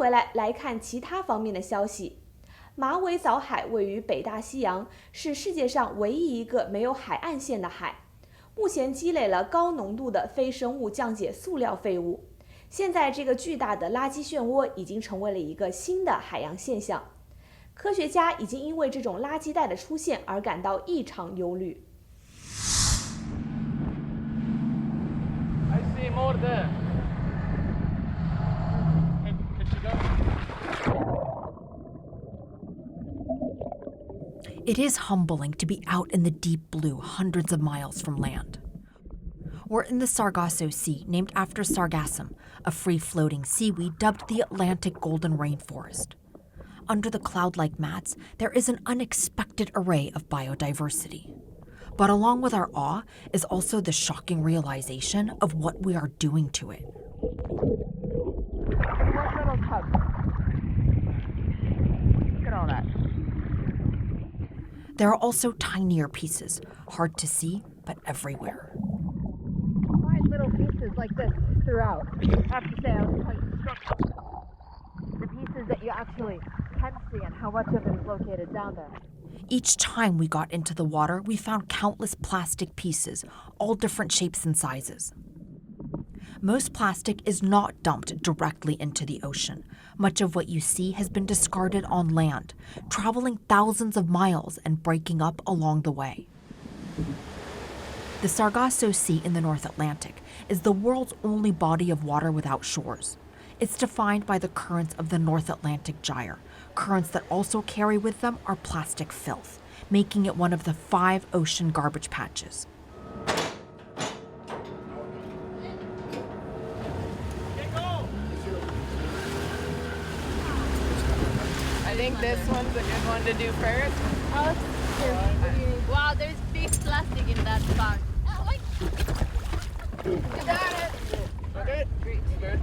回来看其他方面的消息。马尾藻海位于北大西洋，是世界上唯一一个没有海岸线的海。目前积累了高浓度的非生物降解塑料废物。现在这个巨大的垃圾漩涡已经成为了一个新的海洋现象。科学家已经因为这种垃圾带的出现而感到异常忧虑。I see more there. Can you go? It is humbling to be out in the deep blue, hundreds of miles from land. We're in the Sargasso Sea, named after sargassum, a free-floating seaweed dubbed the Atlantic golden rainforest. Under the cloud-like mats, there is an unexpected array of biodiversity. But along with our awe is also the shocking realization of what we are doing to it. Look at all that. There are also tinier pieces, hard to see, but everywhere. Find little pieces like this throughout. I have to say, I was quite struck. The pieces that you actually can see and how much of it is located down there. Each time we got into the water, we found countless plastic pieces, all different shapes and sizes. Most plastic is not dumped directly into the ocean. Much of what you see has been discarded on land, traveling thousands of miles and breaking up along the way. The Sargasso Sea in the North Atlantic is the world's only body of water without shores. It's defined by the currents of the North Atlantic Gyre, currents that also carry with them our plastic filth, making it one of the 5 ocean garbage patches. I think this one's a good one to do first. Wow, there's big plastic in that bag. You got it. Okay, great. Good.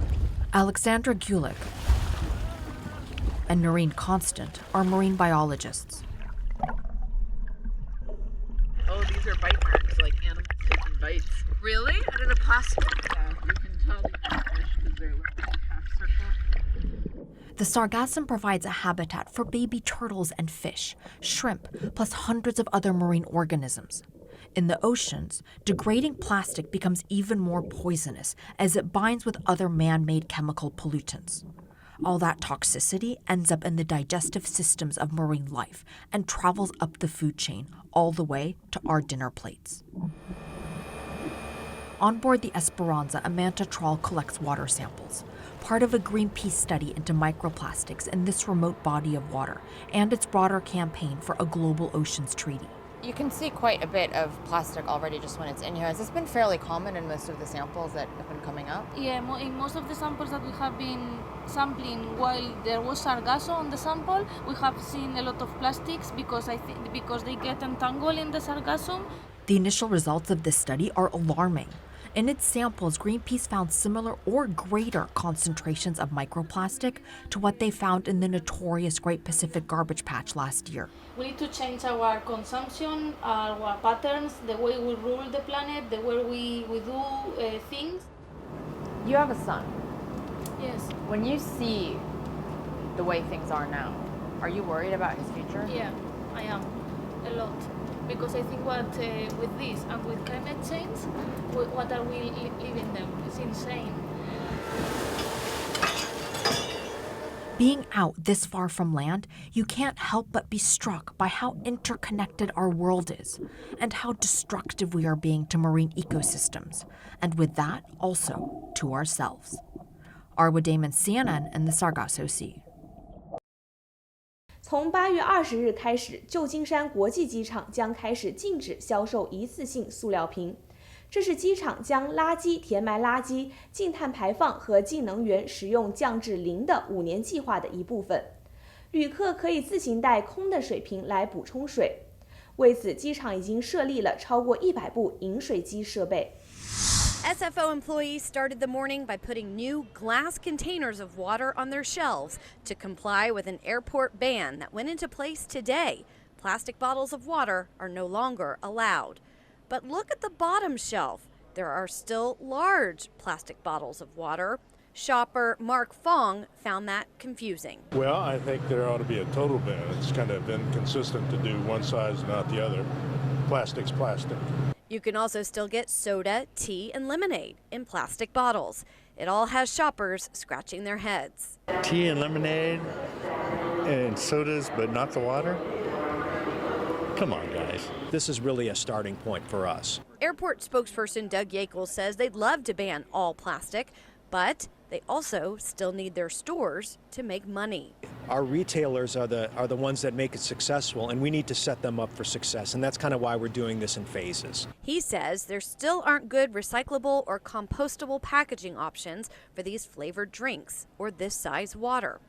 Alexandra Gulick and Noreen Constant are marine biologists. Oh, these are bite marks, like animals taking bites. Really? Out of the plastic? Yeah, you can tell these are fish because they're little half circle. The sargassum provides a habitat for baby turtles and fish, shrimp, plus hundreds of other marine organisms. In the oceans, degrading plastic becomes even more poisonous as it binds with other man-made chemical pollutants. All that toxicity ends up in the digestive systems of marine life and travels up the food chain all the way to our dinner plates. On board the Esperanza, a manta trawl collects water samples, part of a Greenpeace study into microplastics in this remote body of water and its broader campaign for a global oceans treaty. You can see quite a bit of plastic already just when it's in here. Has this been fairly common in most of the samples that have been coming up? Yeah, in most of the samples that we have been sampling, while there was sargasso on the sample, we have seen a lot of plastics because they get entangled in the sargassum. The initial results of this study are alarming. In its samples, Greenpeace found similar or greater concentrations of microplastic to what they found in the notorious Great Pacific Garbage Patch last year. We need to change our consumption, our patterns, the way we rule the planet, the way we do things. You have a son. Yes. When you see the way things are now, are you worried about his future? Yeah, I am. A lot. Because I think with this and with climate change, what are we leaving them? It's insane. Being out this far from land, you can't help but be struck by how interconnected our world is and how destructive we are being to marine ecosystems, and with that, also to ourselves. Arwa Damon, CNN, and the Sargasso Sea. 从8月20日开始，旧金山国际机场将开始禁止销售一次性塑料瓶。这是机场将垃圾填埋垃圾、净碳排放和净能源使用降至0的5年计划的一部分。旅客可以自行带空的水瓶来补充水。为此，机场已经设立了超过100部饮水机设备。 SFO employees started the morning by putting new glass containers of water on their shelves to comply with an airport ban that went into place today. Plastic bottles of water are no longer allowed. But look at the bottom shelf. There are still large plastic bottles of water. Shopper Mark Fong found that confusing. Well, I think there ought to be a total ban. It's kind of inconsistent to do one size and not the other. Plastic's plastic. You can also still get soda, tea, and lemonade in plastic bottles. It all has shoppers scratching their heads. Tea and lemonade and sodas, but not the water? Come on, guys. This is really a starting point for us. Airport spokesperson Doug Yakel says they'd love to ban all plastic, but they also still need their stores to make money. Our retailers are the ones that make it successful, and we need to set them up for success, and that's kind of why we're doing this in phases. He says there still aren't good recyclable or compostable packaging options for these flavored drinks or this size water.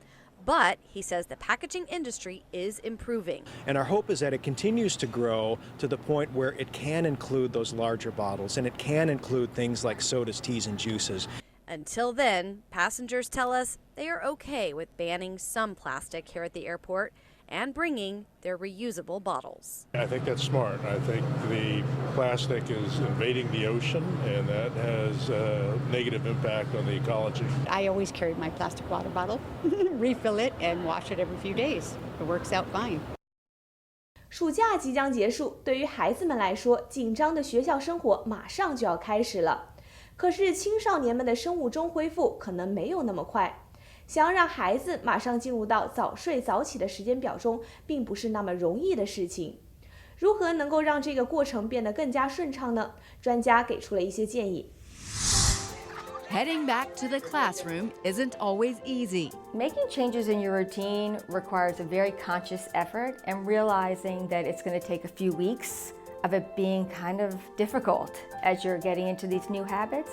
But he says the packaging industry is improving. And our hope is that it continues to grow to the point where it can include those larger bottles, and it can include things like sodas, teas, and juices. Until then, passengers tell us they are okay with banning some plastic here at the airport and bringing their reusable bottles. I think that's smart. I think the plastic is invading the ocean, and that has a negative impact on the ecology. I always carry my plastic water bottle, refill it, and wash it every few days. It works out fine. 暑假即将结束，对于孩子们来说，紧张的学校生活马上就要开始了。可是青少年们的生物钟恢复可能没有那么快，想要让孩子马上进入到早睡早起的时间表中，并不是那么容易的事情。如何能够让这个过程变得更加顺畅呢？专家给出了一些建议。Heading back to the classroom isn't always easy. Making changes in your routine requires a very conscious effort and realizing that it's going to take a few weeks of it being kind of difficult as you're getting into these new habits,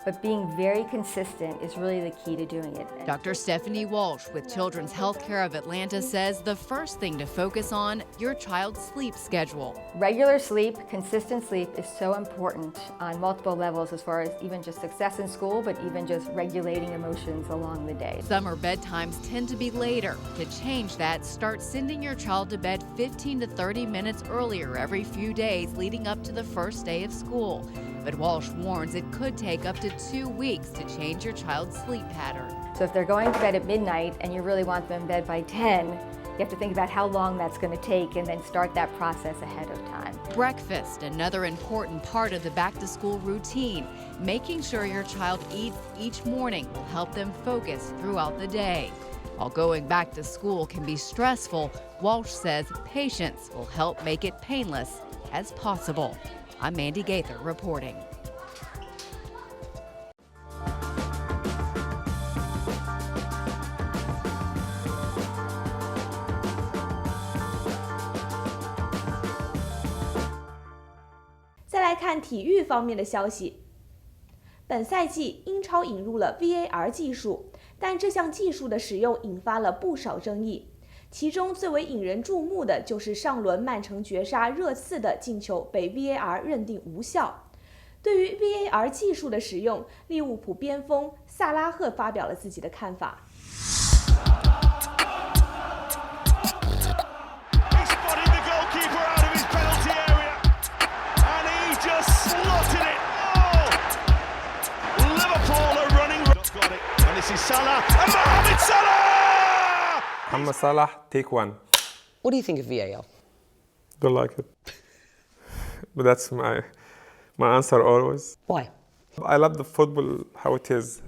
but being very consistent is really the key to doing it. Dr. Stephanie Walsh with Children's Healthcare of Atlanta says the first thing to focus on, your child's sleep schedule. Regular sleep, consistent sleep is so important on multiple levels as far as even just success in school, but even just regulating emotions along the day. Summer bedtimes tend to be later. To change that, start sending your child to bed 15 to 30 minutes earlier every few days leading up to the first day of school. But Walsh warns it could take up to 2 weeks to change your child's sleep pattern. So if they're going to bed at midnight and you really want them in bed by 10, you have to think about how long that's going to take and then start that process ahead of time. Breakfast, another important part of the back-to-school routine. Making sure your child eats each morning will help them focus throughout the day. While going back to school can be stressful, Walsh says patience will help make it painless as possible. I'm Mandy Gaither reporting.再来看体育方面的消息。本赛季英超引入了 VAR 技术，但这项技术的使用引发了不少争议。其中最为引人注目的就是上轮曼城绝杀热刺的进球被 VAR 认定无效。对于 VAR 技术的使用，利物浦边锋萨拉赫发表了自己的看法。Mohamed Salah, take one. What do you think of VAR? Don't like it. But that's my answer always. Why? I love the football, how it is.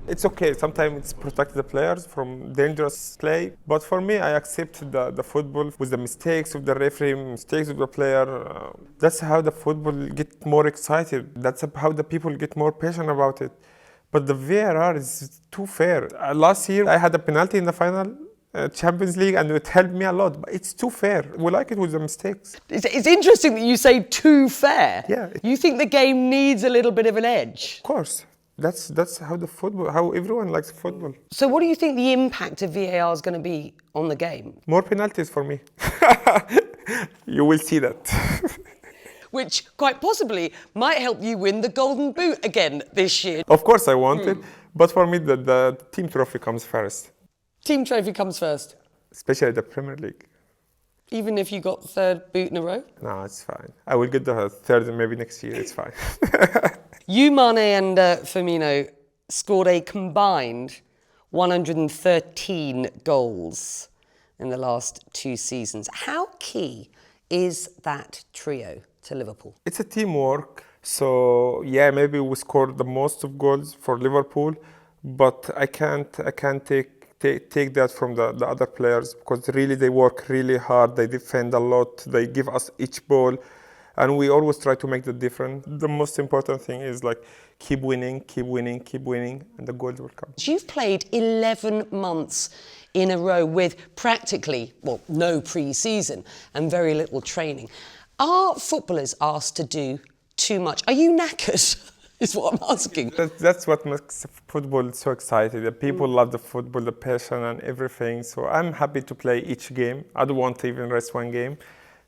It's okay, sometimes it's protect the players from dangerous play. But for me, I accept the football with the mistakes of the referee, mistakes of the player. That's how the football get more excited. That's how the people get more passionate about it. But the VAR is too fair. Last year, I had a penalty in the final Champions League, and it helped me a lot. But it's too fair. We like it with the mistakes. It's interesting that you say too fair. Yeah. You think the game needs a little bit of an edge? Of course. That's how everyone likes football. So what do you think the impact of VAR is going to be on the game? More penalties for me. You will see that. Which quite possibly might help you win the Golden Boot again this year. Of course I want it, but for me the team trophy comes first. Team trophy comes first? Especially the Premier League. Even if you got third boot in a row? No, it's fine. I will get the third maybe next year, it's fine. You, Mane and Firmino, scored a combined 113 goals in the last 2 seasons. How key is that trio to Liverpool? It's a teamwork. So yeah, maybe we scored the most of goals for Liverpool, but I can't take that from the other players, because really they work really hard, they defend a lot, they give us each ball, and we always try to make the difference. The most important thing is like keep winning, and the goals will come. You've played 11 months in a row with practically, well, no pre-season and very little training. Are footballers asked to do too much? Are you knackered? Is what I'm asking. That's what makes football so exciting. The people love the football, the passion and everything. So I'm happy to play each game. I don't want to even rest one game.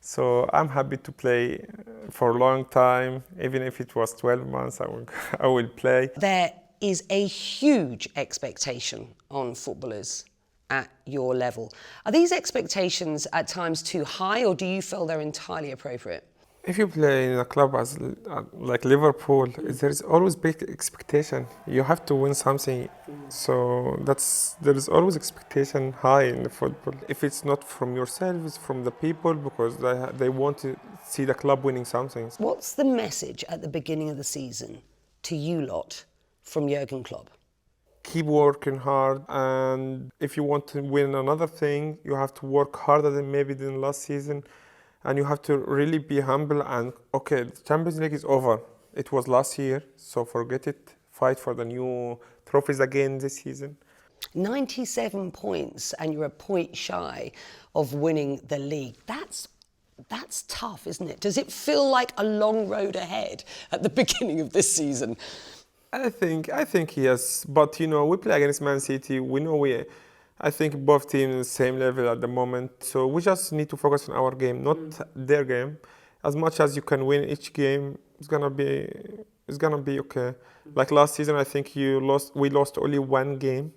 So I'm happy to play for a long time. Even if it was 12 months, I will play. There is a huge expectation on footballers at your level. Are these expectations at times too high, or do you feel they're entirely appropriate? If you play in a club as like Liverpool, there is always big expectation. You have to win something, so there is always expectation high in the football. If it's not from yourself, it's from the people, because they want to see the club winning something. What's the message at the beginning of the season to you lot from Jurgen Klopp? Keep working hard, and if you want to win another thing, you have to work harder than last season. And you have to really be humble and, okay, the Champions League is over. It was last year, so forget it. Fight for the new trophies again this season. 97 points, and you're a point shy of winning the league. That's tough, isn't it? Does it feel like a long road ahead at the beginning of this season? I think yes, but we play against Man City. We know I think both teams are the same level at the moment. So we just need to focus on our game, not their game. As much as you can win each game, it's gonna be okay. Like last season, I think we lost only one game.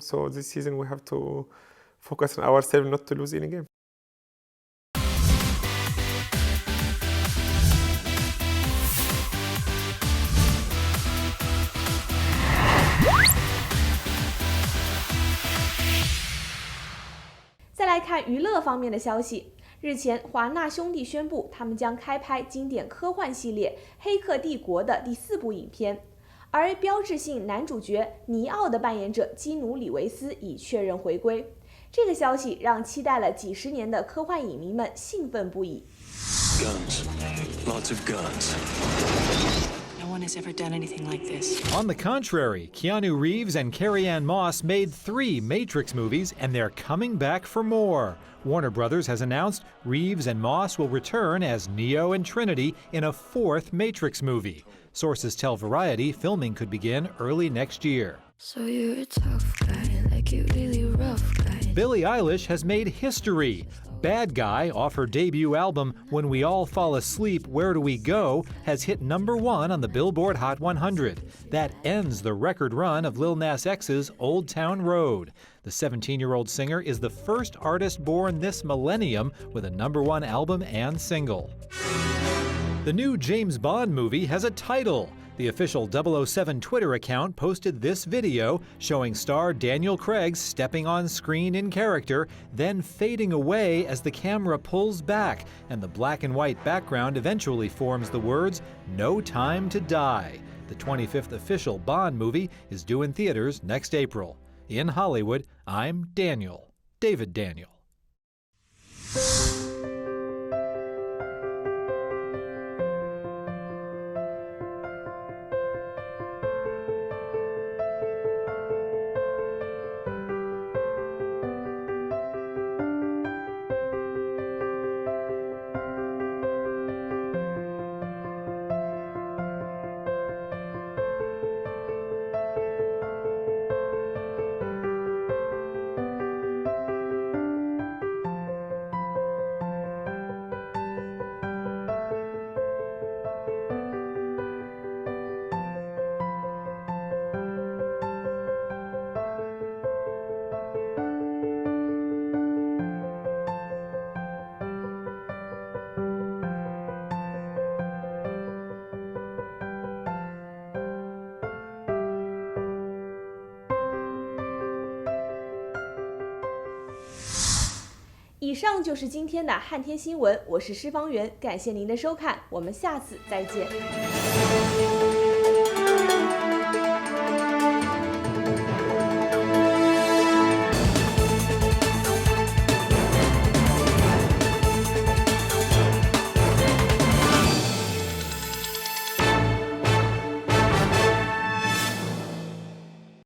So this season we have to focus on ourselves, not to lose any game.再来看娱乐方面的消息，日前华纳兄弟宣布，他们将开拍经典科幻系列《黑客帝国》的第4部影片，而标志性男主角尼奥的扮演者基努·里维斯已确认回归。这个消息让期待了几十年的科幻影迷们兴奋不已。Guns, lots of guns. No one has ever done anything like this. On the contrary, Keanu Reeves and Carrie-Anne Moss made 3 Matrix movies, and they're coming back for more. Warner Brothers has announced Reeves and Moss will return as Neo and Trinity in a 4th Matrix movie. Sources tell Variety filming could begin early next year. So you're a tough guy, like you really rough guy. Billie Eilish has made history. Bad Guy, off her debut album When We All Fall Asleep, Where Do We Go, has hit #1 on the Billboard Hot 100. That ends the record run of Lil Nas X's Old Town Road. The 17-year-old singer is the first artist born this millennium with a #1 album and single. The new James Bond movie has a title. The official 007 Twitter account posted this video showing star Daniel Craig stepping on screen in character, then fading away as the camera pulls back, and the black and white background eventually forms the words, "No Time to Die." The 25th official Bond movie is due in theaters next April. In Hollywood, I'm Daniel, David Daniel. 以上就是今天的汉天新闻，我是施方圆，感谢您的收看，我们下次再见。